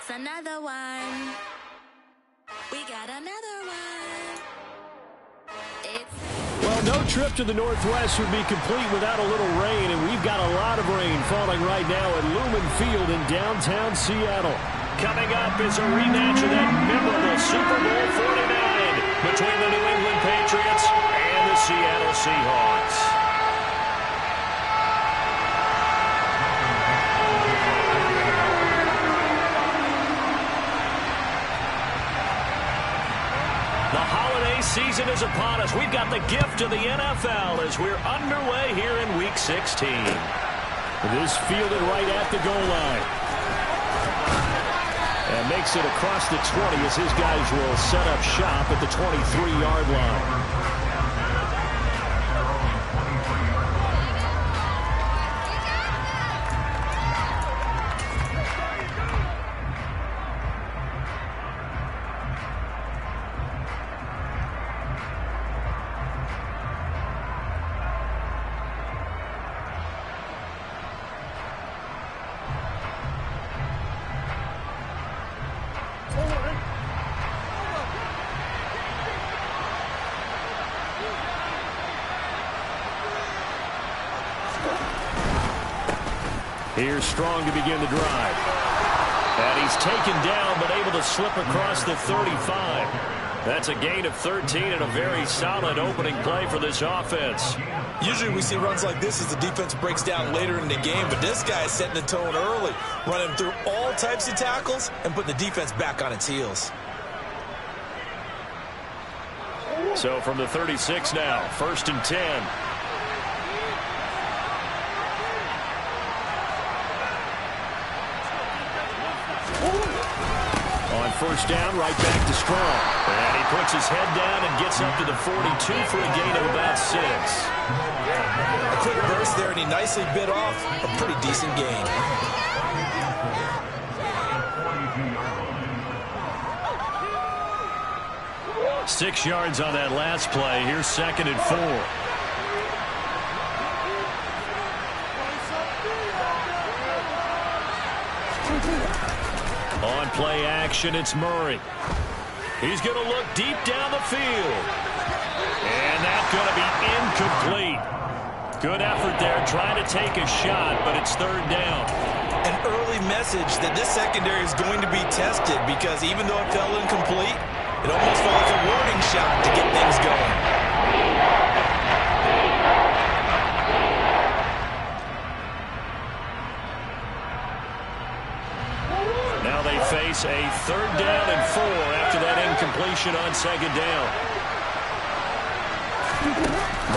It's another one. We got another one. Well, no trip to the Northwest would be complete without a little rain, and we've got a lot of rain falling right now at Lumen Field in downtown Seattle. Coming up is a rematch of that memorable Super Bowl 49 between the New England Patriots and the Seattle Seahawks. The holiday season is upon us. We've got the gift of the NFL as we're underway here in Week 16. This fielded right at the goal line. And makes it across the 20 as his guys will set up shop at the 23-yard line. Here's Strong to begin the drive. And he's taken down, but able to slip across the 35. That's a gain of 13 and a very solid opening play for this offense. Usually we see runs like this as the defense breaks down later in the game, but this guy is setting the tone early, running through all types of tackles and putting the defense back on its heels. So from the 36 now, 1st and 10. On first down, right back to Strong. And he puts his head down and gets up to the 42 for a gain of about 6. A quick burst there, and he nicely bit off a pretty decent gain. Six yards on that last play. Here's 2nd and 4. On play action, it's Murray. He's going to look deep down the field. And that's going to be incomplete. Good effort there, trying to take a shot, but it's 3rd down. An early message that this secondary is going to be tested because even though it fell incomplete, it almost felt like a warning shot to get things going. Now they face a 3rd down and 4 after that incompletion on 2nd down.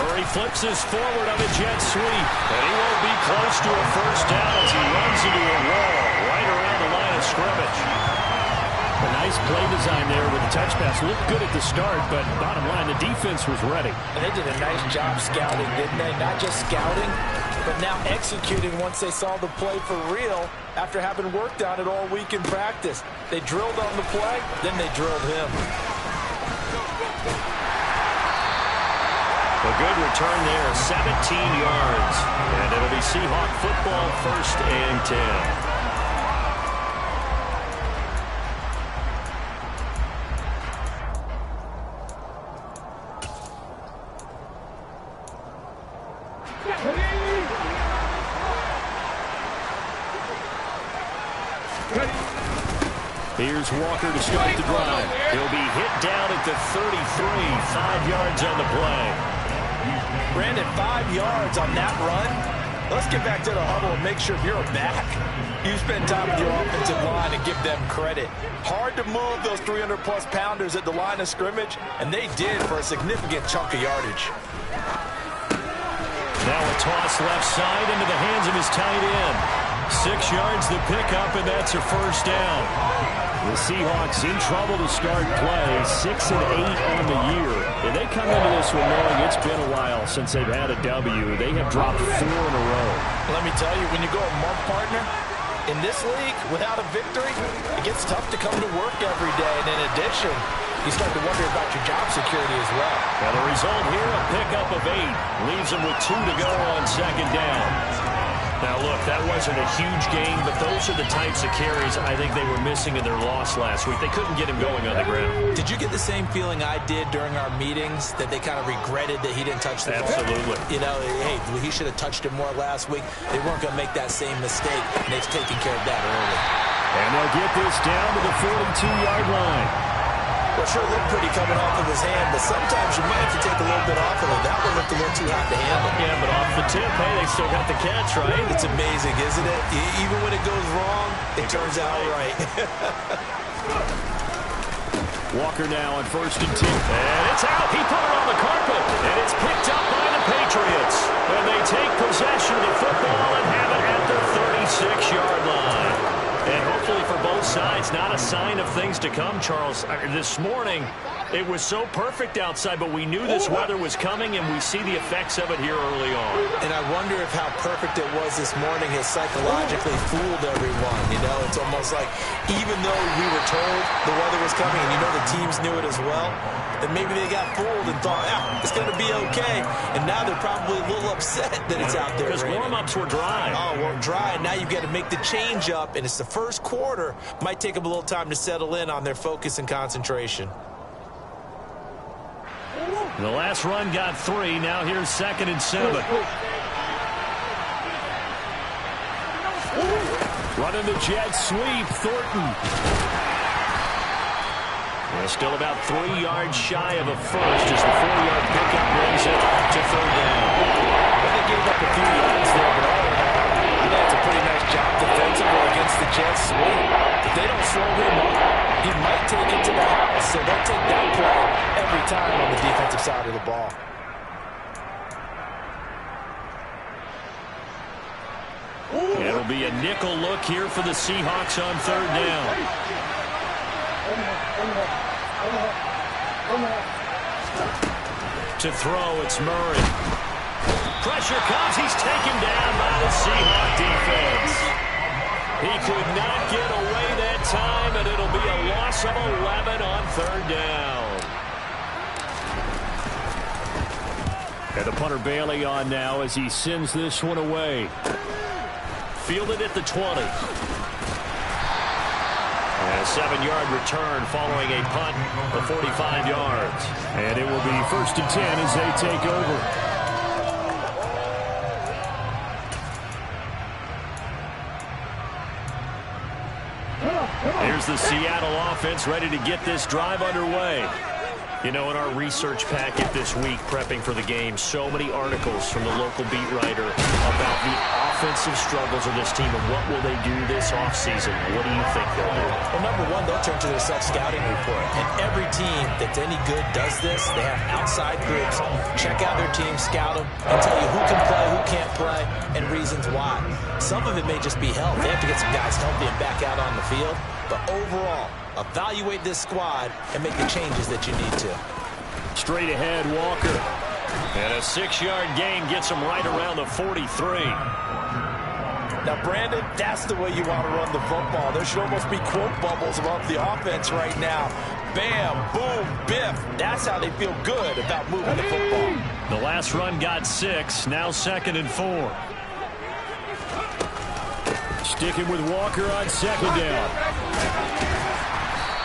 Murray flips his forward on a jet sweep, and he won't be close to a 1st down as he runs into a wall right around the line of scrimmage. A nice play design there with the touch pass. Looked good at the start, but bottom line, the defense was ready. And they did a nice job scouting, didn't they? Not just scouting, but now executing once they saw the play for real after having worked on it all week in practice. They drilled on the play, then they drilled him. A good return there, 17 yards. And it'll be Seahawk football, 1st and 10. Here's Walker to start the drive. He'll be hit down at the 33, 5 yards on the play. Brandon, 5 yards on that run. Let's get back to the huddle and make sure you're back. You spend time with your offensive line and give them credit. Hard to move those 300-plus pounders at the line of scrimmage, and they did for a significant chunk of yardage. Now a toss left side into the hands of his tight end. 6 yards the pickup, and that's a 1st down. The Seahawks in trouble to start play, 6 and 8 on the year. And they come into this one knowing it's been a while since they've had a W. They have dropped 4 in a row. Let me tell you, when you go a month, partner, in this league, without a victory, it gets tough to come to work every day. And in addition, you start to wonder about your job security as well. And the result here, a pickup of 8. Leaves them with 2 to go on 2nd down. Now, look, that wasn't a huge gain, but those are the types of carries I think they were missing in their loss last week. They couldn't get him going on the ground. Did you get the same feeling I did during our meetings, that they kind of regretted that he didn't touch the ball? Absolutely. You know, hey, he should have touched it more last week. They weren't going to make that same mistake, and they've taken care of that early. And they'll get this down to the 42-yard line. Well, sure looked pretty coming off of his hand, but sometimes you might have to take a little bit off of it. That one looked a little too hot to handle. Yeah, but off the tip, hey, they still got the catch, right? It's amazing, isn't it? Even when it goes wrong, it turns out right. Walker now on 1st and 10. And it's out. He put it on the carpet. And it's picked up by the Patriots. And they take possession of the football and have it at the 36-yard line. And hopefully for both sides, not a sign of things to come, Charles. This morning, it was so perfect outside, but we knew this weather was coming, and we see the effects of it here early on. And I wonder if how perfect it was this morning has psychologically fooled everyone. You know, it's almost like even though we were told the weather was coming, and you know the teams knew it as well, that maybe they got fooled and thought, yeah, it's going to be okay. And now they're probably a little upset that it's out there. Because warm-ups were dry. Oh, well, dry. Now you've got to make the change up, and it's the first quarter. Might take them a little time to settle in on their focus and concentration. The last run got 3. Now here's 2nd and 7. Running the jet sweep, Thornton. Well, still about 3 yards shy of a first as the 4-yard pickup brings it to 3rd down. Well, they gave up a few yards there, but all in all, that's a pretty nice job defensively against the jet sweep. If they don't slow him up, he might take it to the house, so they'll take that play every time on the defensive side of the ball. It'll be a nickel look here for the Seahawks on 3rd down. To throw, it's Murray. Pressure comes. He's taken down by the Seahawk defense. He could not get away that time, and it'll be a loss of 11 on 3rd down. And the punter Bailey on now as he sends this one away. Fielded at the 20. And a 7-yard return following a punt of 45 yards. And it will be 1st and 10 as they take over. Here's the Seattle offense ready to get this drive underway. You know, in our research packet this week, prepping for the game, so many articles from the local beat writer about the offensive struggles of this team and what will they do this offseason. What do you think they'll do? Well, number one, they'll turn to their self-scouting report. And every team that's any good does this. They have outside groups. Check out their team, scout them, and tell you who can play, who can't play, and reasons why. Some of it may just be health. They have to get some guys healthy and back out on the field. But overall, evaluate this squad and make the changes that you need to. Straight ahead, Walker. And a 6-yard gain gets him right around the 43. Now, Brandon, that's the way you want to run the football. There should almost be quote bubbles above the offense right now. Bam, boom, biff. That's how they feel good about moving the football. The last run got 6. Now 2nd and 4. Sticking with Walker on 2nd down.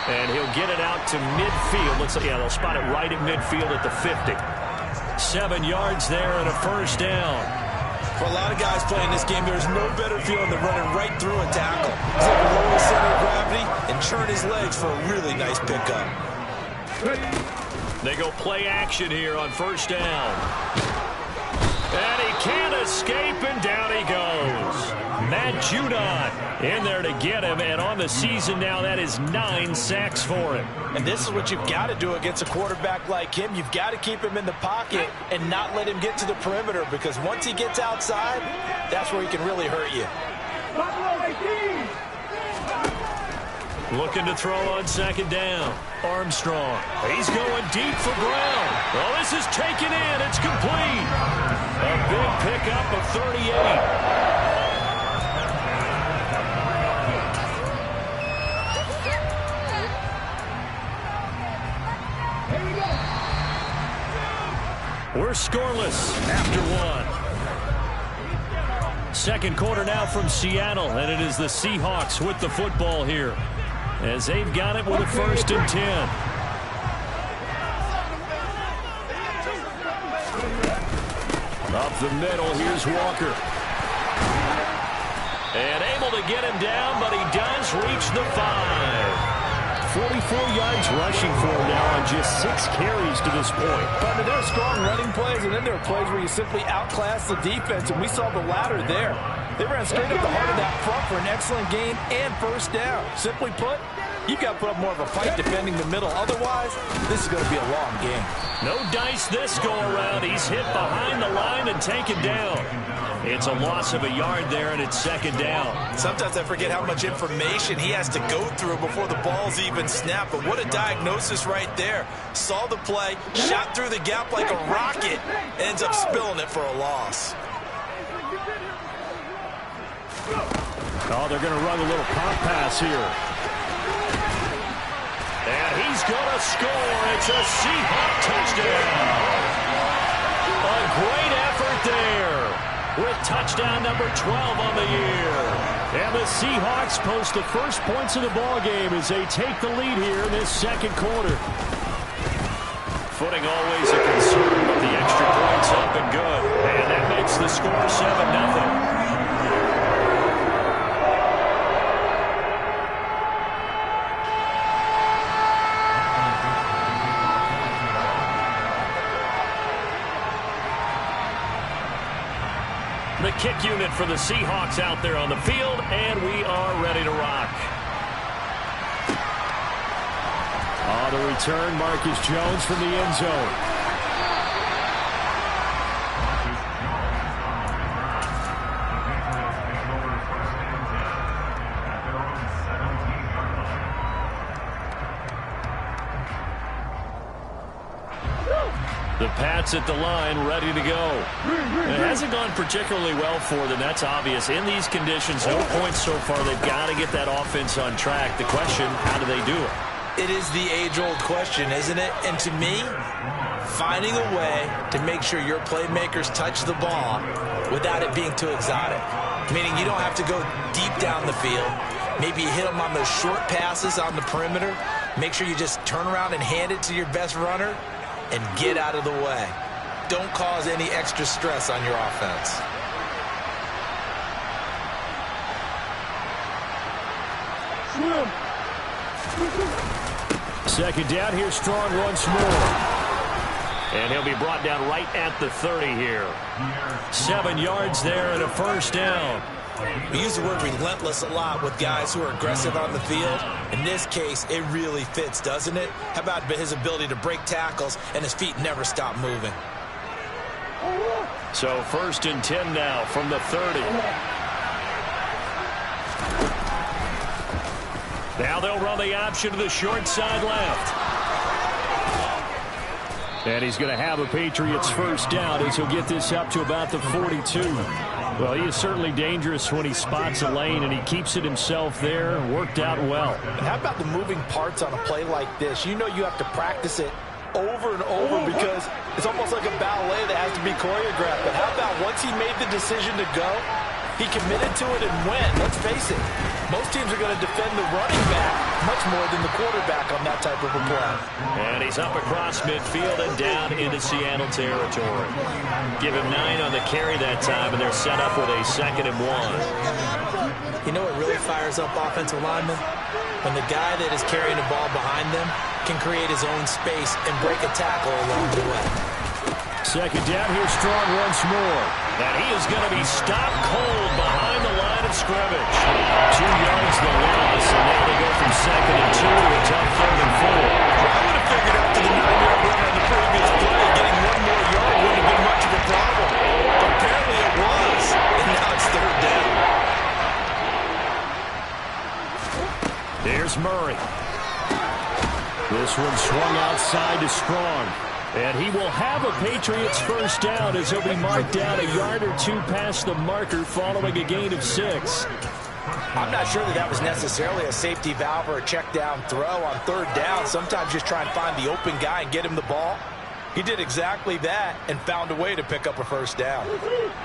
And he'll get it out to midfield. Looks like, yeah, they'll spot it right at midfield at the 50. 7 yards there and a 1st down. For a lot of guys playing this game, there's no better feeling than running right through a tackle. He's able to lower his center of gravity and churn his legs for a really nice pickup. They go play action here on 1st down. And he can't escape, and down he goes. Matt Judon in there to get him, and on the season now, that is 9 sacks for him. And this is what you've got to do against a quarterback like him. You've got to keep him in the pocket and not let him get to the perimeter, because once he gets outside, that's where he can really hurt you. Looking to throw on 2nd down. Armstrong. He's going deep for Brown. Oh, this is taken in. It's complete. A big pickup of 38. We're scoreless after 1. Second quarter now from Seattle, and it is the Seahawks with the football here as they've got it with a 1st and 10. Up the middle, here's Walker. And able to get him down, but he does reach the 5. 44 yards rushing for him now on just 6 carries to this point. But there are strong running plays, and then there are plays where you simply outclass the defense, and we saw the latter there. They ran straight up the heart of that front for an excellent gain and 1st down. Simply put, you've got to put up more of a fight defending the middle. Otherwise, this is going to be a long game. No dice this go-around. He's hit behind the line and taken down. It's a loss of a yard there, and it's 2nd down. Sometimes I forget how much information he has to go through before the ball's even snapped. But what a diagnosis right there. Saw the play, shot through the gap like a rocket, ends up spilling it for a loss. Oh, they're going to run a little pop pass here. And he's going to score. It's a Seahawk touchdown. A great effort there with touchdown number 12 on the year. And the Seahawks post the first points of the ball game as they take the lead here in this 2nd quarter. Footing always a concern, but the extra points up and good. And that makes the score 7-0. The kick unit for the Seahawks out there on the field, and we are ready to rock. On the return, Marcus Jones from the end zone. The Pats at the line, ready to go. And it hasn't gone particularly well for them. That's obvious. In these conditions, no points so far. They've got to get that offense on track. The question, how do they do it? It is the age-old question, isn't it? And to me, finding a way to make sure your playmakers touch the ball without it being too exotic. Meaning you don't have to go deep down the field. Maybe you hit them on those short passes on the perimeter. Make sure you just turn around and hand it to your best runner and get out of the way. Don't cause any extra stress on your offense. Second down, here's Strong once more. And he'll be brought down right at the 30 here. 7 yards there and a 1st down. We use the word relentless a lot with guys who are aggressive on the field. In this case, it really fits, doesn't it? How about his ability to break tackles and his feet never stop moving? So 1st and 10 now from the 30. Now they'll run the option to the short side left. And he's going to have a Patriots 1st down as he'll get this up to about the 42. Well, he is certainly dangerous when he spots a lane, and he keeps it himself there. Worked out well. And how about the moving parts on a play like this? You know you have to practice it over and over because it's almost like a ballet that has to be choreographed. But how about once he made the decision to go, he committed to it and went. Let's face it, most teams are going to defend the running back much more than the quarterback on that type of a play. And he's up across midfield and down into Seattle territory. Give him 9 on the carry that time, and they're set up with a 2nd and 1. You know what really fires up offensive linemen? When the guy that is carrying the ball behind them can create his own space and break a tackle along the way. Second down, here's Strong once more. And he is going to be stopped cold behind the line of scrimmage. 2 yards the loss, and now they go from 2nd and 2 to a tough 3rd and 4. I would have figured after the 9-yard run on the previous play, getting 1 more yard wouldn't have been much of a problem. But apparently it was, and now it's 3rd down. There's Murray. This one swung outside to Strong. And he will have a Patriots 1st down as he'll be marked down a yard or 2 past the marker following a gain of 6. I'm not sure that was necessarily a safety valve or a check down throw on 3rd down. Sometimes just try and find the open guy and get him the ball. He did exactly that and found a way to pick up a first down.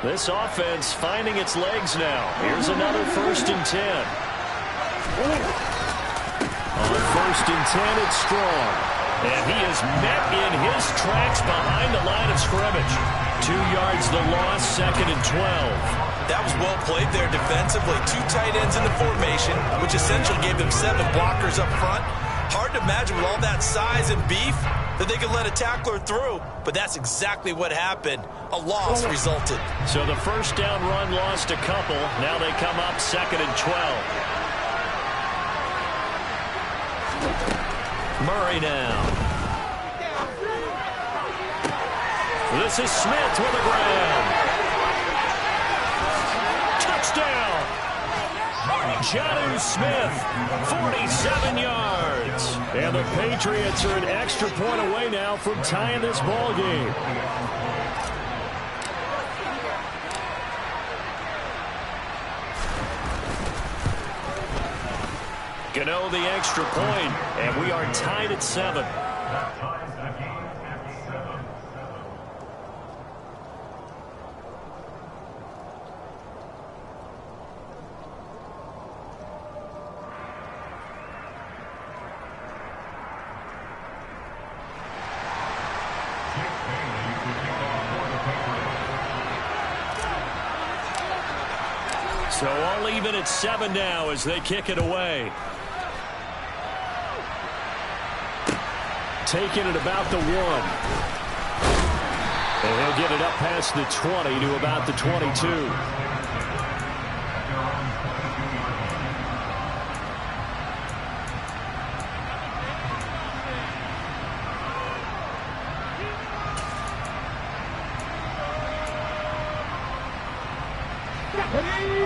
This offense finding its legs now. Here's another 1st and 10. On 1st and 10, it's Strong. And he is met in his tracks behind the line of scrimmage. 2 yards the loss, 2nd and 12. That was well played there defensively. 2 tight ends in the formation, which essentially gave them 7 blockers up front. Hard to imagine with all that size and beef that they could let a tackler through, but that's exactly what happened. A loss resulted. So the first down run lost a couple. Now they come up 2nd and 12. Murray now. This is Smith with a grab. Touchdown. Jonnu Smith, 47 yards. And the Patriots are an extra point away now from tying this ball game. Gano the extra point, and we are tied at 7. So all even at 7 now as they kick it away. Taking it about the 1. And he'll get it up past the 20 to about the 22.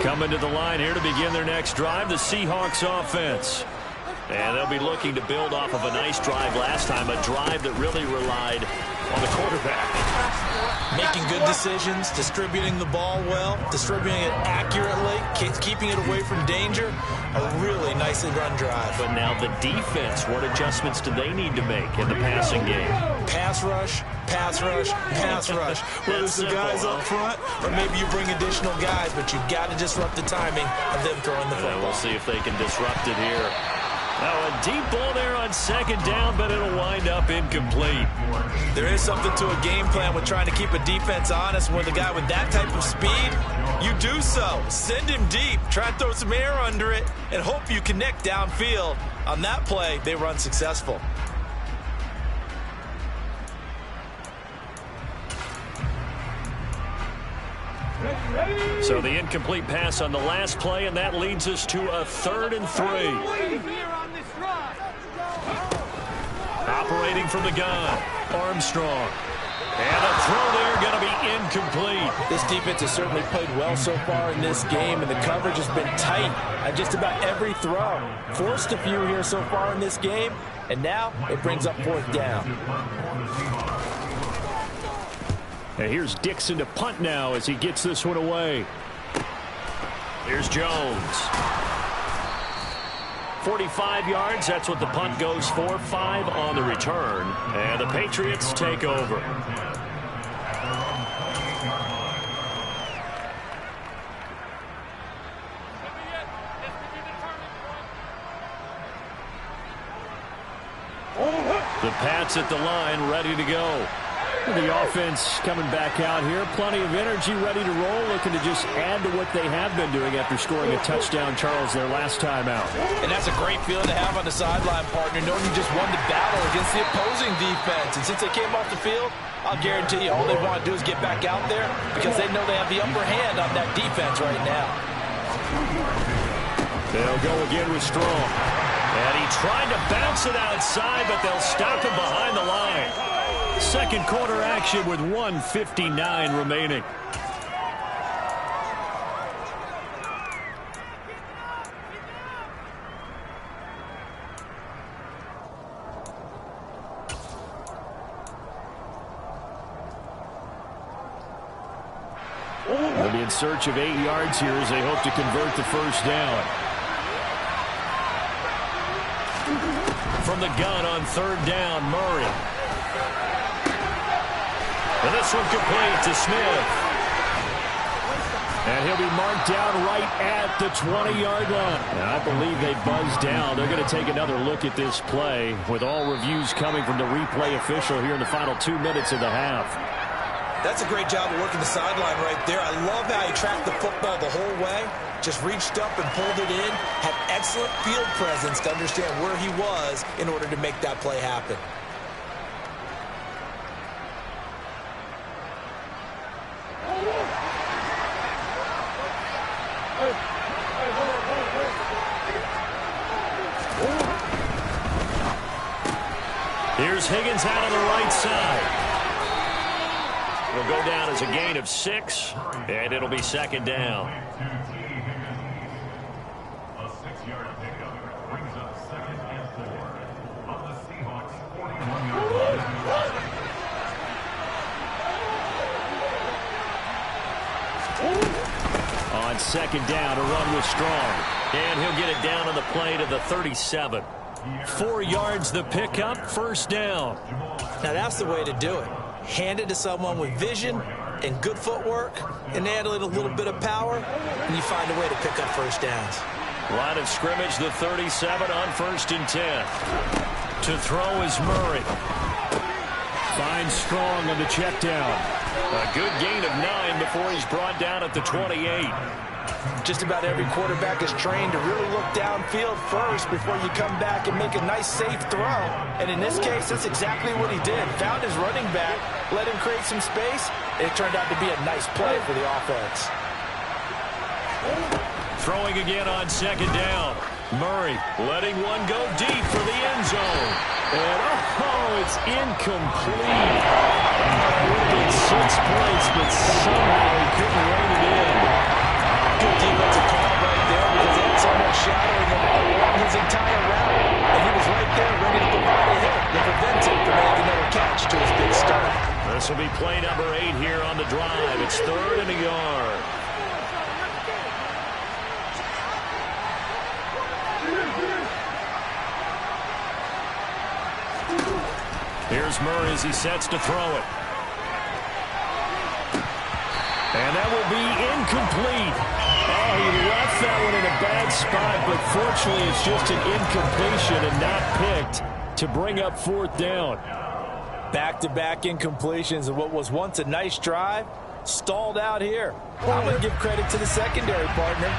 Coming to the line here to begin their next drive, the Seahawks offense. And they'll be looking to build off of a nice drive last time, a drive that really relied on the quarterback. Making good decisions, distributing the ball well, distributing it accurately, keeping it away from danger. A really nicely run drive. But now the defense, what adjustments do they need to make in the passing game? Pass rush, pass rush, pass rush. Whether it's the guys up front or maybe you bring additional guys, but you've got to disrupt the timing of them throwing the football. We'll see if they can disrupt it here. Now a deep ball there on 2nd down, but it'll wind up incomplete. There is something to a game plan with trying to keep a defense honest. With a guy with that type of speed, you do so. Send him deep, try and throw some air under it, and hope you connect downfield. On that play, they run successful. So the incomplete pass on the last play, and that leads us to a 3rd and 3. Operating from the gun, Armstrong. And a throw there going to be incomplete. This defense has certainly played well so far in this game, and the coverage has been tight on just about every throw. Forced a few here so far in this game, and now it brings up 4th down. And here's Dixon to punt now as he gets this one away. Here's Jones. 45 yards, that's what the punt goes for. 5 on the return. And the Patriots take over. The Pats at the line, ready to go. The offense coming back out here. Plenty of energy, ready to roll, looking to just add to what they have been doing after scoring a touchdown, Charles, their last time out. And that's a great feeling to have on the sideline, partner, knowing you just won the battle against the opposing defense. And since they came off the field, I'll guarantee you all they want to do is get back out there because they know they have the upper hand on that defense right now. They'll go again with Strong. And he tried to bounce it outside, but they'll stop him behind the line. Second quarter action with 1:59 remaining. They'll be in search of 8 yards here as they hope to convert the first down. From the gun on 3rd down, Murray. And this one complete to Smith. And he'll be marked down right at the 20-yard line. And I believe they buzzed down. They're going to take another look at this play with all reviews coming from the replay official here in the final 2 minutes of the half. That's a great job of working the sideline right there. I love how he tracked the football the whole way. Just reached up and pulled it in. Had excellent field presence to understand where he was in order to make that play happen. Here's Higgins out on the right side. It'll go down as a gain of 6, and it'll be second down. A 6-yard pickup brings up 2nd and 4 on the Seahawks 41-yard line. On second down, a run was strong. And he'll get it down on the play to the 37. 4 yards the pickup, first down. Now that's the way to do it. Hand it to someone with vision and good footwork, and add a little bit of power, and you find a way to pick up first downs. Line of scrimmage, the 37 on 1st and 10. To throw is Murray. Finds Strong on the check down. A good gain of 9 before he's brought down at the 28. Just about every quarterback is trained to really look downfield first before you come back and make a nice, safe throw. And in this case, that's exactly what he did. Found his running back, let him create some space, and it turned out to be a nice play for the offense. Throwing again on second down. Murray letting one go deep for the end zone. And, oh, it's incomplete. Would have been 6 points, but somehow he couldn't rein it in. Good defensive call right there because he had someone shadowing him along his entire route. And he was right there ready to provide a hit to prevent him from making another catch to his big start. This will be play number 8 here on the drive. It's 3rd and a yard. Here's Murray as he sets to throw it. And that will be incomplete. Oh, he left that one in a bad spot, but fortunately it's just an incompletion and not picked to bring up 4th down. Back-to-back incompletions of what was once a nice drive, stalled out here. I'm going to give credit to the secondary partner.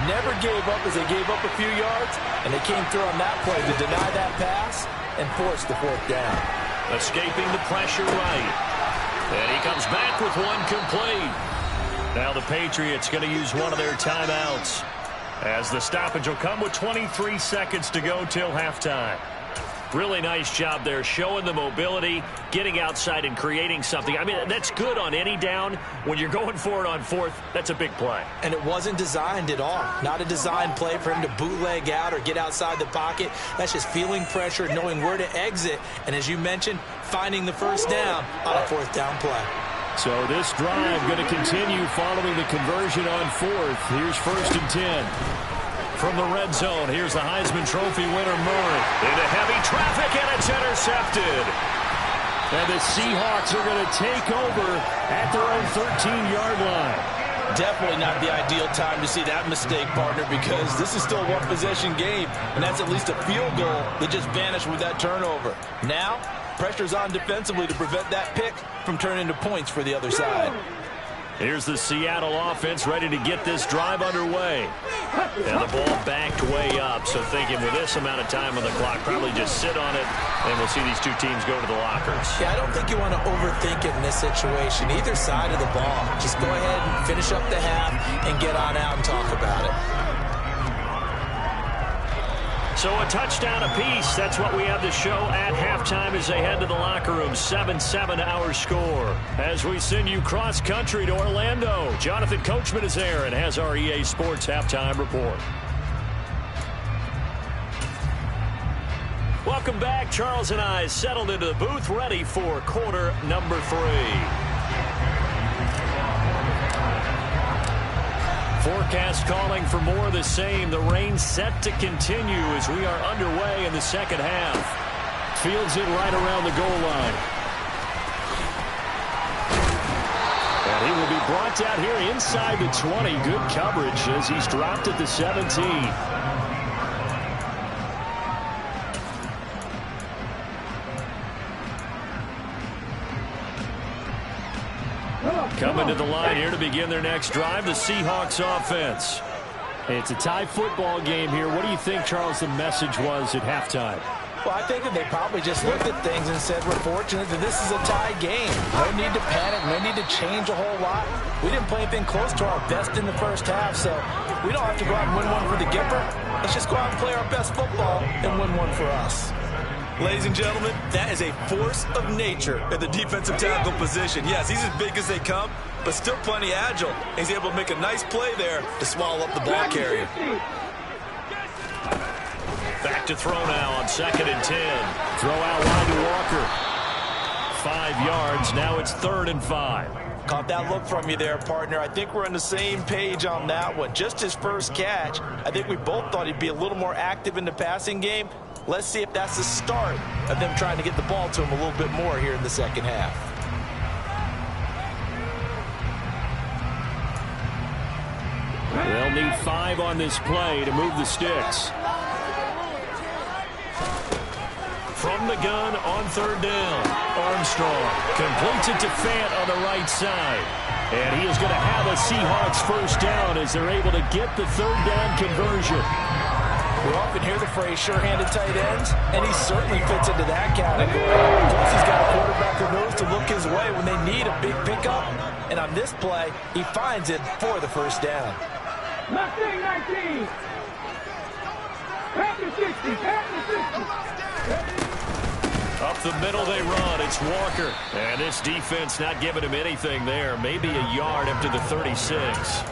Never gave up as they gave up a few yards, and they came through on that play to deny that pass and force the 4th down. Escaping the pressure right. And he comes back with one complete. Now the Patriots going to use one of their timeouts as the stoppage will come with 23 seconds to go till halftime. Really nice job there, showing the mobility, getting outside and creating something. I mean, that's good on any down. When you're going for it on 4th, that's a big play. And it wasn't designed at all. Not a designed play for him to bootleg out or get outside the pocket. That's just feeling pressure, knowing where to exit, and as you mentioned, finding the first down on a 4th down play. So this drive going to continue following the conversion on 4th. Here's 1st and 10. From the red zone, here's the Heisman Trophy winner, Murray. Into heavy traffic, and it's intercepted. And the Seahawks are going to take over at their own 13-yard line. Definitely not the ideal time to see that mistake, partner, because this is still a one-possession game, and that's at least a field goal that just vanished with that turnover. Now, pressure's on defensively to prevent that pick from turning into points for the other side. Here's the Seattle offense ready to get this drive underway. And the ball backed way up, so thinking with this amount of time on the clock, probably just sit on it, and we'll see these two teams go to the lockers. Yeah, I don't think you want to overthink it in this situation. Either side of the ball. Just go ahead and finish up the half and get on out and talk about it. So a touchdown apiece. That's what we have to show at halftime as they head to the locker room. 7-7 our score. As we send you cross-country to Orlando, Jonathan Coachman is there and has our EA Sports halftime report. Welcome back. Charles and I settled into the booth, ready for quarter number 3. Forecast calling for more of the same. The rain set to continue as we are underway in the second half. Fields it right around the goal line. brought down here inside the 20. Good coverage as he's dropped at the 17. Coming to the line here to begin their next drive, the Seahawks offense. It's a tie football game here. What do you think, Charles, the message was at halftime? Well, I think that they probably just looked at things and said, we're fortunate that this is a tie game. No need to panic, no need to change a whole lot. We didn't play anything close to our best in the first half, so we don't have to go out and win one for the Gipper. Let's just go out and play our best football and win one for us. Ladies and gentlemen, that is a force of nature at the defensive tackle position. Yes, he's as big as they come, but still plenty agile. He's able to make a nice play there to swallow up the ball carrier. Back to throw now on 2nd and 10. Throw out wide to Walker. 5 yards. Now it's 3rd and 5. Caught that look from you there, partner. I think we're on the same page on that one. Just his first catch. I think we both thought he'd be a little more active in the passing game. Let's see if that's the start of them trying to get the ball to him a little bit more here in the second half. They'll need 5 on this play to move the sticks. From the gun on 3rd down. Armstrong completes it to Fant on the right side. And he is going to have a Seahawks first down as they're able to get the 3rd down conversion. We often hear the phrase sure-handed tight ends, and he certainly fits into that category. Plus, he's got a quarterback who knows to look his way when they need a big pickup. And on this play, he finds it for the first down. Mustang 19. Pack 60. Pack 60. Up the middle they run. It's Walker. And this defense not giving him anything there. Maybe a yard up to the 36.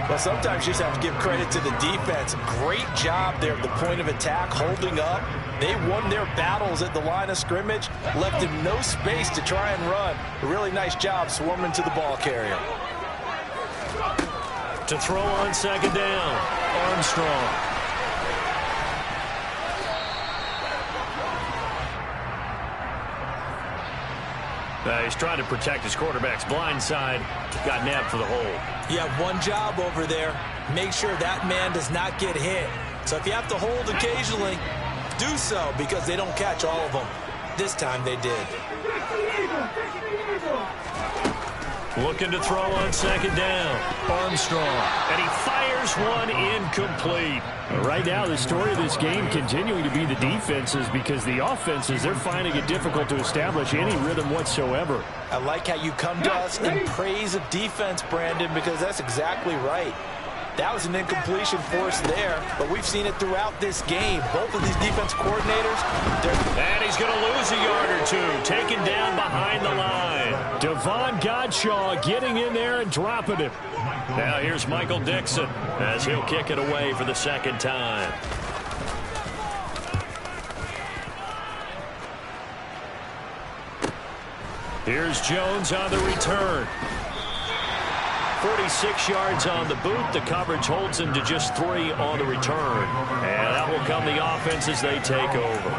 Well, sometimes you just have to give credit to the defense. Great job there at the point of attack, holding up. They won their battles at the line of scrimmage, left him no space to try and run. A really nice job swarming to the ball carrier. To throw on 2nd down, Armstrong. He's trying to protect his quarterback's blind side. Got nabbed for the hold. You have one job over there. Make sure that man does not get hit. So if you have to hold occasionally, do so because they don't catch all of them. This time they did. Looking to throw on 2nd down. Armstrong. And he fires one incomplete. Right now, the story of this game continuing to be the defenses because the offenses, they're finding it difficult to establish any rhythm whatsoever. I like how you come to us in praise of defense, Brandon, because that's exactly right. That was an incompletion force there, but we've seen it throughout this game. Both of these defense coordinators, and he's going to lose a yard or two, taken down behind the line. Devon Godshaw getting in there and dropping him. Now here's Michael Dixon as he'll kick it away for the 2nd time. Here's Jones on the return. 46 yards on the boot. The coverage holds him to just 3 on the return. And that will come the offense as they take over.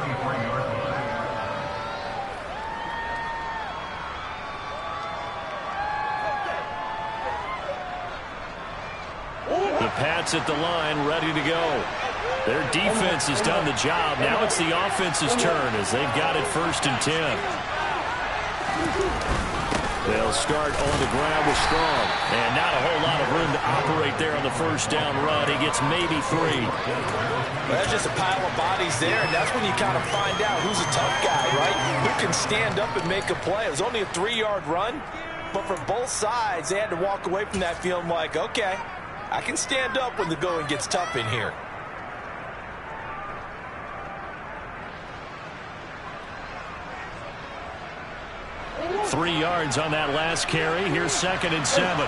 The Pats at the line ready to go. Their defense has done the job. Now it's the offense's turn as they've got it 1st and 10. They'll start on the ground with Strong. And not a whole lot of room to operate there on the 1st down run. He gets maybe 3. Well, that's just a pile of bodies there, and that's when you kind of find out who's a tough guy, right? Who can stand up and make a play. It was only a 3-yard run, but for both sides, they had to walk away from that feeling like, okay, I can stand up when the going gets tough in here. Three yards on that last carry. Here's 2nd and 7.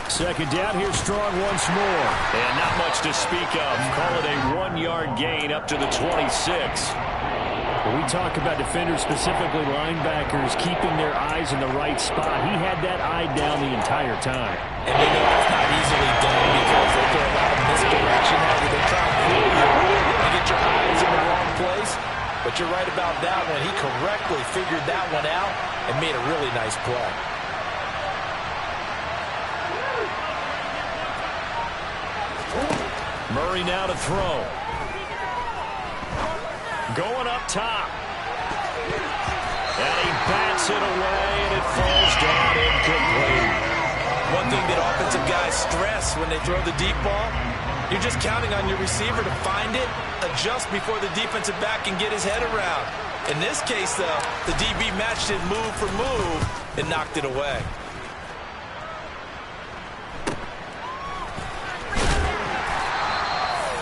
2nd down. Here's Strong once more. And not much to speak of. Call it a 1-yard gain up to the 26. When we talk about defenders, specifically linebackers, keeping their eyes in the right spot, he had that eye down the entire time. And we know that's not easily done because they throw a lot of misdirection after they try to fool you. You get your eyes in the wrong place, But you're right about that one. He correctly figured that one out and made a really nice play. Murray now to throw. Going up top. And he bats it away, and it falls down incomplete. One thing that offensive guys stress when they throw the deep ball, you're just counting on your receiver to find it, adjust before the defensive back can get his head around. In this case, though, the DB matched it move for move and knocked it away.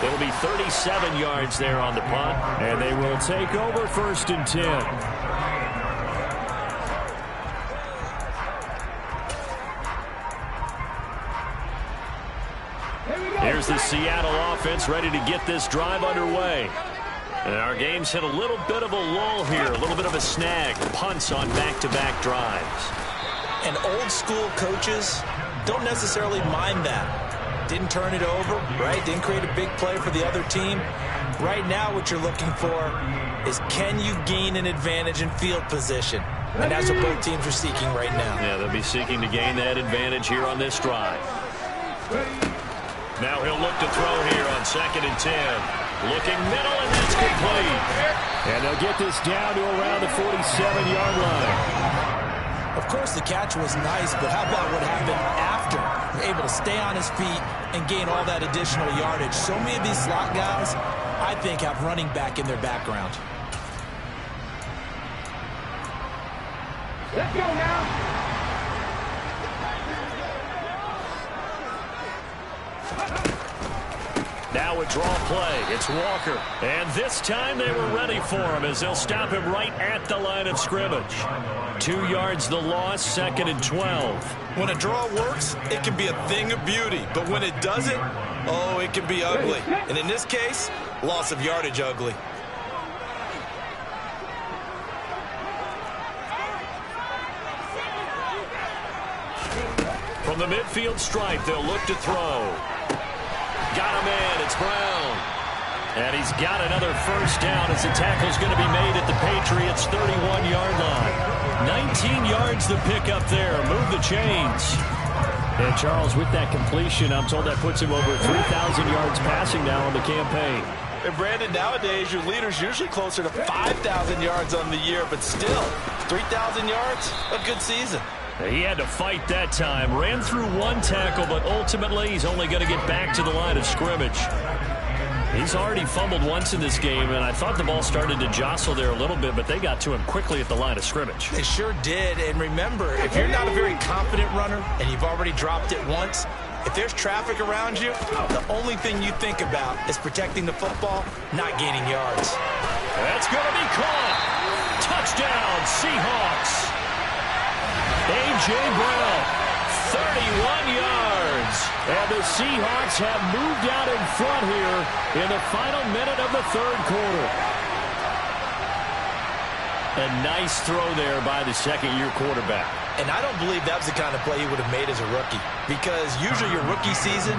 It'll be 37 yards there on the punt, and they will take over 1st and 10. Here's the Seattle offense ready to get this drive underway. And our game's hit a little bit of a lull here, a little bit of a snag. Punts on back-to-back drives. And old-school coaches don't necessarily mind that. Didn't turn it over, right? Didn't create a big play for the other team. Right now what you're looking for is, can you gain an advantage in field position? And that's what both teams are seeking right now. Yeah, they'll be seeking to gain that advantage here on this drive. Now he'll look to throw here on 2nd and 10. Looking middle, and that's complete. And they'll get this down to around the 47-yard line. Of course, the catch was nice, but how about what happened after? Able to stay on his feet and gain all that additional yardage. So many of these slot guys, I think, have running back in their background. Let's go now. Now a draw play. It's Walker. And this time they were ready for him as they'll stop him right at the line of scrimmage. 2 yards the loss, 2nd and 12. When a draw works, it can be a thing of beauty. But when it doesn't, oh, it can be ugly. And in this case, loss of yardage ugly. From the midfield stripe, they'll look to throw. Got him in. It's Brown. And he's got another 1st down as the tackle's going to be made at the Patriots' 31-yard line. 19 yards the pick up there. Move the chains. And Charles, with that completion, I'm told that puts him over 3,000 yards passing now on the campaign. And Brandon, nowadays your leader's usually closer to 5,000 yards on the year, but still, 3,000 yards, a good season. He had to fight that time. Ran through one tackle, but ultimately he's only going to get back to the line of scrimmage. He's already fumbled once in this game, and I thought the ball started to jostle there a little bit, but they got to him quickly at the line of scrimmage. They sure did. And remember, if you're not a very confident runner and you've already dropped it once, if there's traffic around you, the only thing you think about is protecting the football, not gaining yards. That's going to be caught. Touchdown, Seahawks. A.J. Brown, 31 yards. And the Seahawks have moved out in front here in the final minute of the 3rd quarter. A nice throw there by the 2nd-year quarterback. And I don't believe that was the kind of play he would have made as a rookie, because usually your rookie season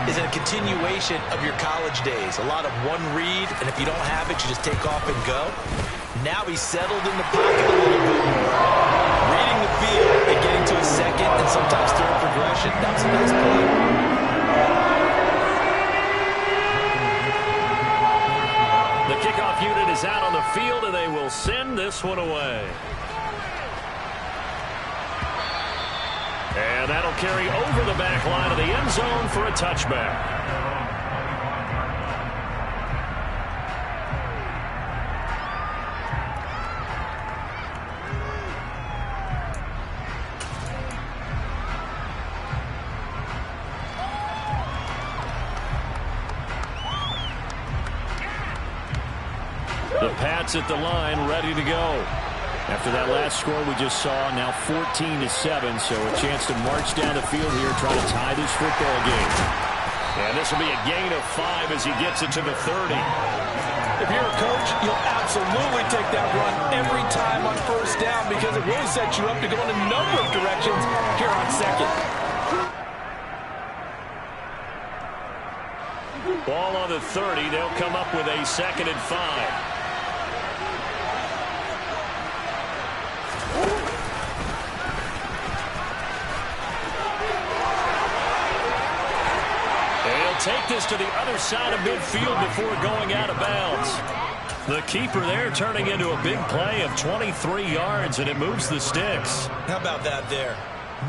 is a continuation of your college days. A lot of one read, and if you don't have it, you just take off and go. Now he's settled in the pocket a little bit more, reading the field and getting to his 2nd and sometimes 3rd progression. That was a nice play. The kickoff unit is out on the field, and they will send this one away. And that'll carry over the back line of the end zone for a touchback. The Pats at the line, ready to go. After that last score we just saw, now 14-7, so a chance to march down the field here, try to tie this football game. And this will be a gain of 5 as he gets it to the 30. If you're a coach, you'll absolutely take that run every time on 1st down, because it really sets you up to go in a number of directions here on 2nd. Ball on the 30. They'll come up with a 2nd and 5. take this to the other side of midfield before going out of bounds. The keeper there turning into a big play of 23 yards, and it moves the sticks. How about that there?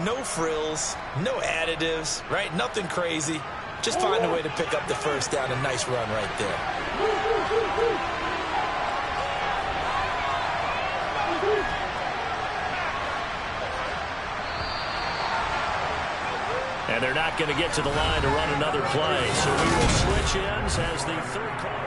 No frills, no additives, right? Nothing crazy. Just find a way to pick up the first down. A nice run right there. And they're not going to get to the line to run another play. So we will switch ends as the third quarter.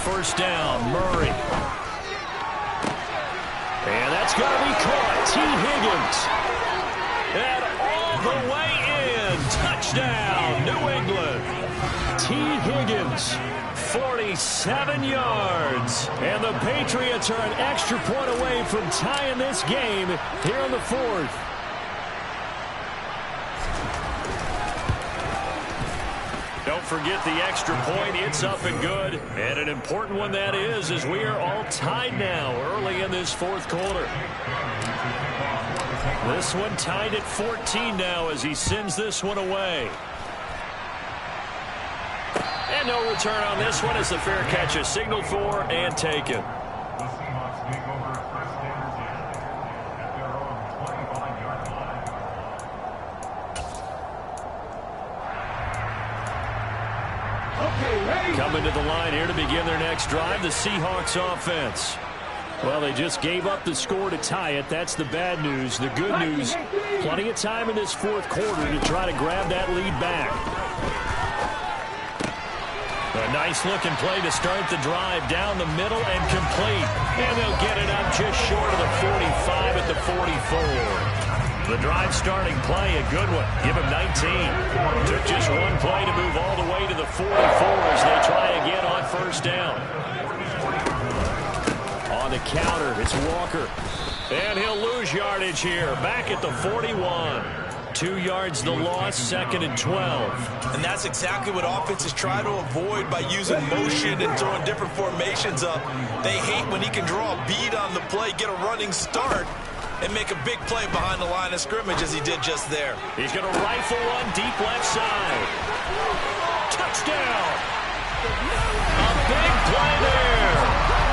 First down, Murray. And that's going to be caught. T. Higgins. And all the way in. Touchdown, New England. T. Higgins, 47 yards. And the Patriots are an extra point away from tying this game here in the fourth. Don't forget the extra point. It's up and good. And an important one that is, as we are all tied now early in this fourth quarter. This one tied at 14 now as he sends this one away. And no return on this one as the fair catch is signaled for and taken. The Seahawks take over first and 10 at their own 25-yard line. Okay, ready? Coming to the line here to begin their next drive, the Seahawks offense. Well, they just gave up the score to tie it. That's the bad news. The good news, plenty of time in this fourth quarter to try to grab that lead back. A nice-looking play to start the drive down the middle and complete. And they'll get it up just short of the 45 at the 44. The drive starting play, a good one. Give him 19. Took just one play to move all the way to the 44 as they try again on first down. On the counter, it's Walker. And he'll lose yardage here. Back at the 41. 2 yards the loss, second and 12. And that's exactly what offenses try to avoid by using motion and throwing different formations up. They hate when he can draw a bead on the play, get a running start, and make a big play behind the line of scrimmage as he did just there. He's going to rifle one deep left side. Touchdown! A big play there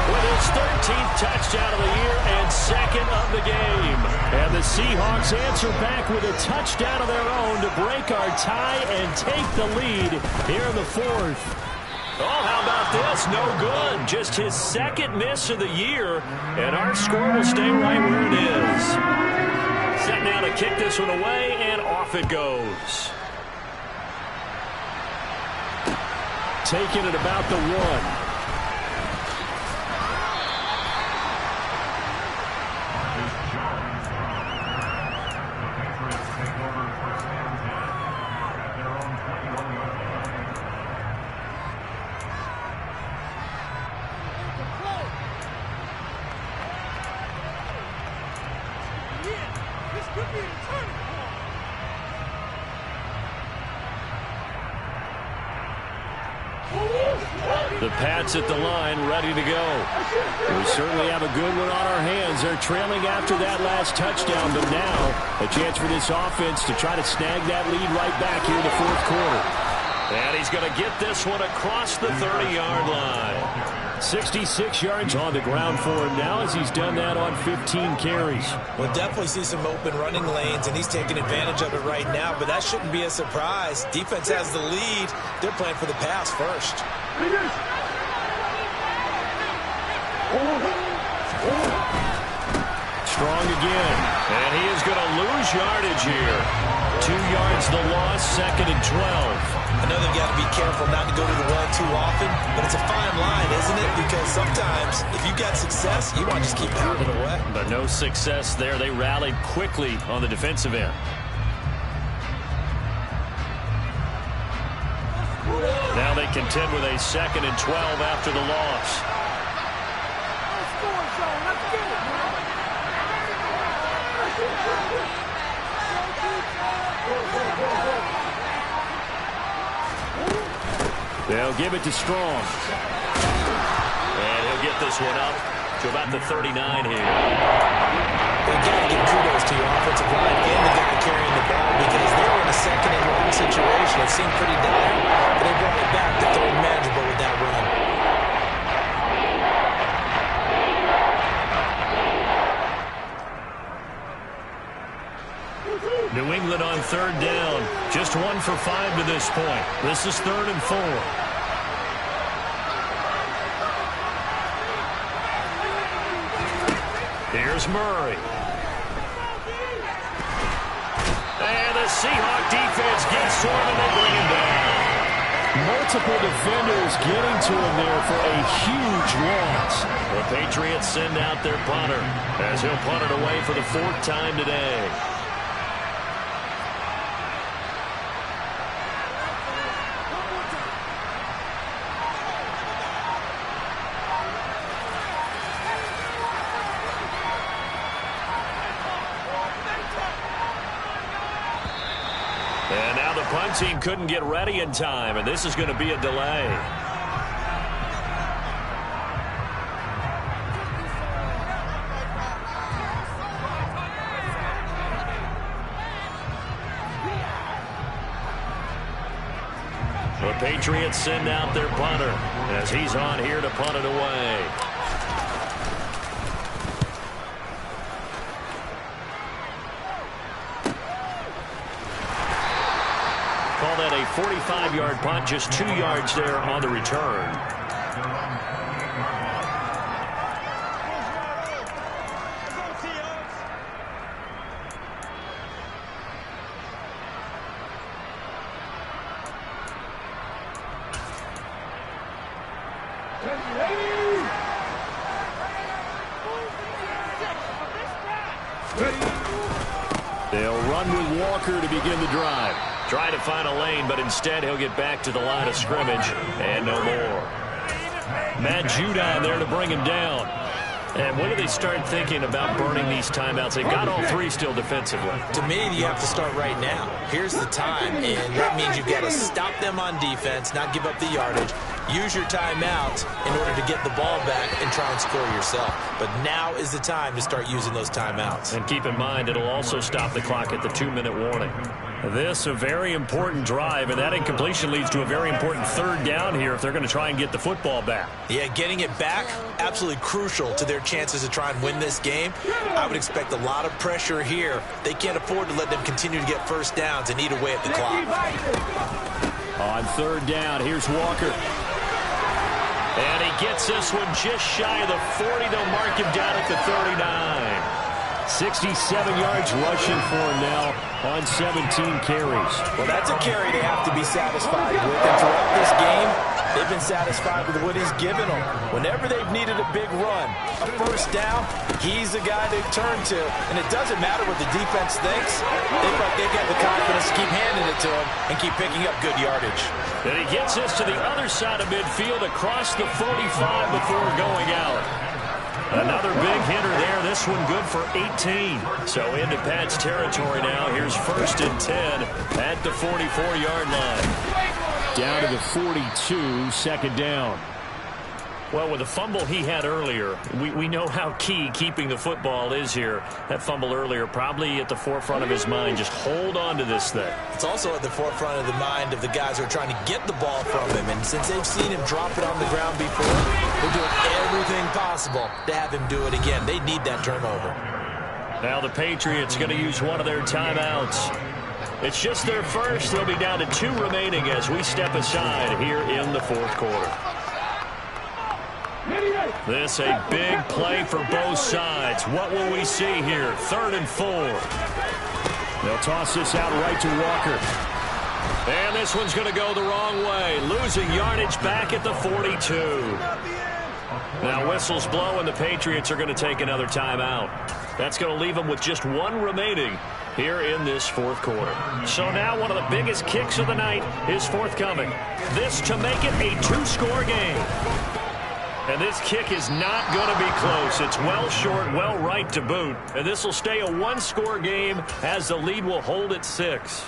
with his 13th touchdown of the year and second of the game. And the Seahawks answer back with a touchdown of their own to break our tie and take the lead here in the fourth. Oh, how about this? No good. Just his second miss of the year, and our score will stay right where it is. Set now to kick this one away, and off it goes. Taking it about the 1. The Pats at the line, ready to go. We certainly have a good one on our hands. They're trailing after that last touchdown, but now a chance for this offense to try to snag that lead right back here in the fourth quarter. And he's going to get this one across the 30-yard line. 66 yards on the ground for him now as he's done that on 15 carries. We'll definitely see some open running lanes, and he's taking advantage of it right now, but that shouldn't be a surprise. Defense has the lead. They're playing for the pass first. Strong again, and he is going to lose yardage here. 2 yards the loss, second and 12. I know they've got to be careful not to go to the well too often, but it's a fine line, isn't it? Because sometimes if you've got success, you want to just keep pounding away. But no success there. They rallied quickly on the defensive end. Now they contend with a second and 12 after the loss. They'll give it to Strong. And he'll get this one up to about the 39 here. They got to give kudos to your offensive line and the guy carrying the ball because they were in a second and long situation. It seemed pretty dire, but they brought it back to third manageable with that run. New England on third down. Just 1 for 5 to this point. This is 3rd and 4. Here's Murray. And the Seahawks defense gets to him and they bring him down. Multiple defenders getting to him there for a huge loss. The Patriots send out their punter as he'll punt it away for the 4th time today. And now the punt team couldn't get ready in time, and this is going to be a delay. The Patriots send out their punter as he's on here to punt it away. Call that a 45-yard punt, just 2 yards there on the return. They'll run with Walker to begin the drive. Try to find a lane, but instead he'll get back to the line of scrimmage and no more. Matt Judon there to bring him down. And when do they start thinking about burning these timeouts? They've got all 3 still defensively. To me, you have to start right now. Here's the time, and that means you've got to stop them on defense, not give up the yardage. Use your timeouts in order to get the ball back and try and score yourself. But now is the time to start using those timeouts. And keep in mind, it'll also stop the clock at the 2-minute warning. This a very important drive, and that incompletion leads to a very important 3rd down here if they're going to try and get the football back. Yeah, getting it back, absolutely crucial to their chances to try and win this game. I would expect a lot of pressure here. They can't afford to let them continue to get first downs and eat away at the clock. On 3rd down, here's Walker. And he gets this one just shy of the 40. They'll mark him down at the 39. 67 yards rushing for him now on 17 carries. Well, that's a carry they have to be satisfied with. And throughout this game, they've been satisfied with what he's given them. Whenever they've needed a big run, a first down, he's the guy they turn to. And it doesn't matter what the defense thinks. They feel like they've got the confidence to keep handing it to him and keep picking up good yardage. And he gets this to the other side of midfield across the 45 before going out. Another big hitter there. This one good for 18. So into Pat's territory now. Here's 1st and 10 at the 44-yard line. Down to the 42, 2nd down. Well, with the fumble he had earlier, we know how key keeping the football is here. That fumble earlier probably at the forefront of his mind. Just hold on to this thing. It's also at the forefront of the mind of the guys who are trying to get the ball from him. And since they've seen him drop it on the ground before, they're doing everything possible to have him do it again. They need that turnover. Now the Patriots going to use one of their timeouts. It's just their first. They'll be down to 2 remaining as we step aside here in the 4th quarter. This a big play for both sides. What will we see here? 3rd and 4. They'll toss this out right to Walker. And this one's going to go the wrong way. Losing yardage back at the 42. Now whistles blow and the Patriots are going to take another timeout. That's going to leave them with just 1 remaining here in this 4th quarter. So now one of the biggest kicks of the night is forthcoming. This to make it a 2-score game. And this kick is not going to be close. It's well short, well right to boot. And this will stay a 1-score game as the lead will hold at 6.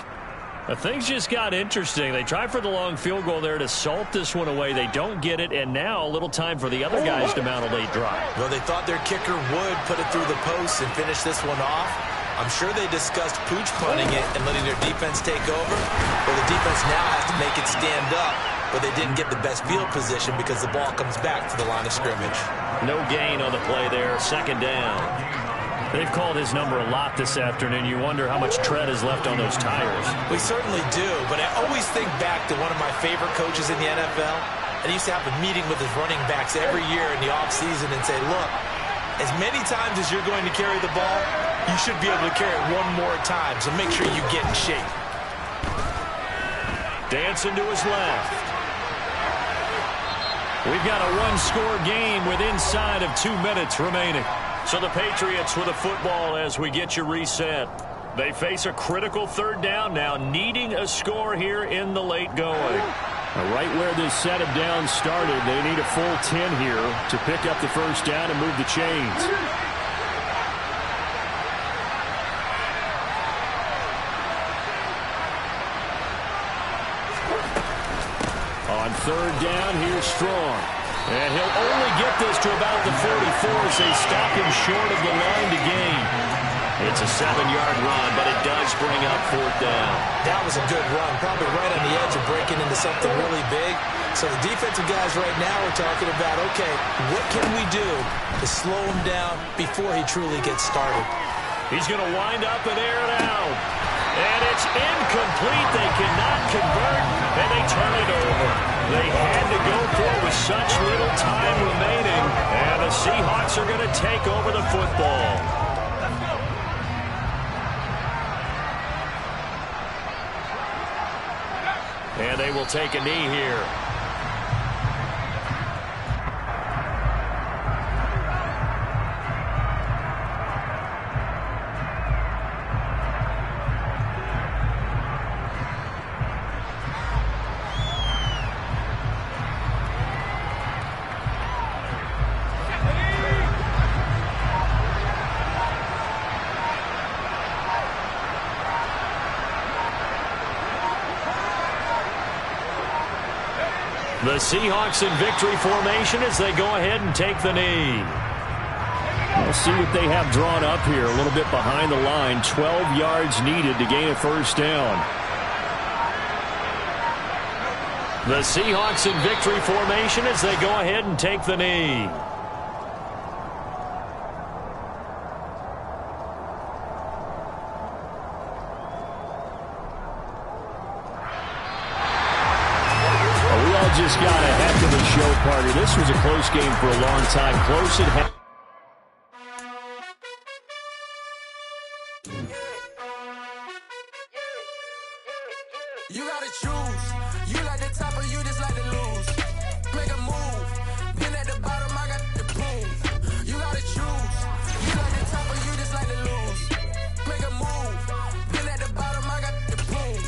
Things just got interesting. They tried for the long field goal there to salt this one away. They don't get it, and now a little time for the other guys to mount a late drive. Well, they thought their kicker would put it through the post and finish this one off. I'm sure they discussed pooch punting it and letting their defense take over. Well, the defense now has to make it stand up, but they didn't get the best field position because the ball comes back to the line of scrimmage. No gain on the play there, second down. They've called his number a lot this afternoon. You wonder how much tread is left on those tires. We certainly do, but I always think back to one of my favorite coaches in the NFL, and he used to have a meeting with his running backs every year in the offseason and say, look, as many times as you're going to carry the ball, you should be able to carry it one more time, so make sure you get in shape. Dancing to his left. We've got a one-score game with inside of 2 minutes remaining. So the Patriots with a football as we get you reset. They face a critical third down now, needing a score here in the late going. Right where this set of downs started, they need a full 10 here to pick up the first down and move the chains. On third down, here's Strong. And he'll only get this to about the 44 as they stop him short of the line to gain. It's a 7-yard run, but it does bring up fourth down. That was a good run, probably right on the edge of breaking into something really big. So the defensive guys right now are talking about, okay, what can we do to slow him down before he truly gets started? He's going to wind up and air it out. And it's incomplete. They cannot convert, and they turn it over. They had to go for it with such little time remaining, and the Seahawks are going to take over the football. And they will take a knee here. The Seahawks in victory formation as they go ahead and take the knee. We'll see what they have drawn up here. A little bit behind the line. 12 yards needed to gain a first down. The Seahawks in victory formation as they go ahead and take the knee. Just got a heck of a show party. This was a close game for a long time. Close at half. You gotta choose. You like the top or you just like to lose. Make a move. Been at the bottom, I got the proof. You gotta choose. You like the top or you just like to lose. Make a move. Been at the bottom, I got the proof.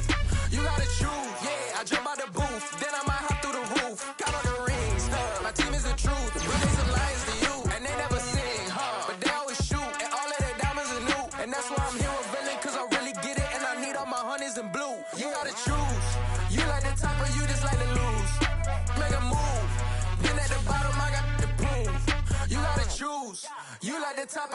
You gotta choose. Yeah, I jump out the booth. Then I might hop through the roof. Got on the rings. My team is the truth. But they some lions to you. And they never sing, but they always shoot. And all of their diamonds are new. And that's why I'm here with villain, cause I really get it. And I need all my honeys in blue. You gotta choose. You like the top or you just like to lose. Make a move. Been at the bottom, I got the proof. You gotta choose. You like the top or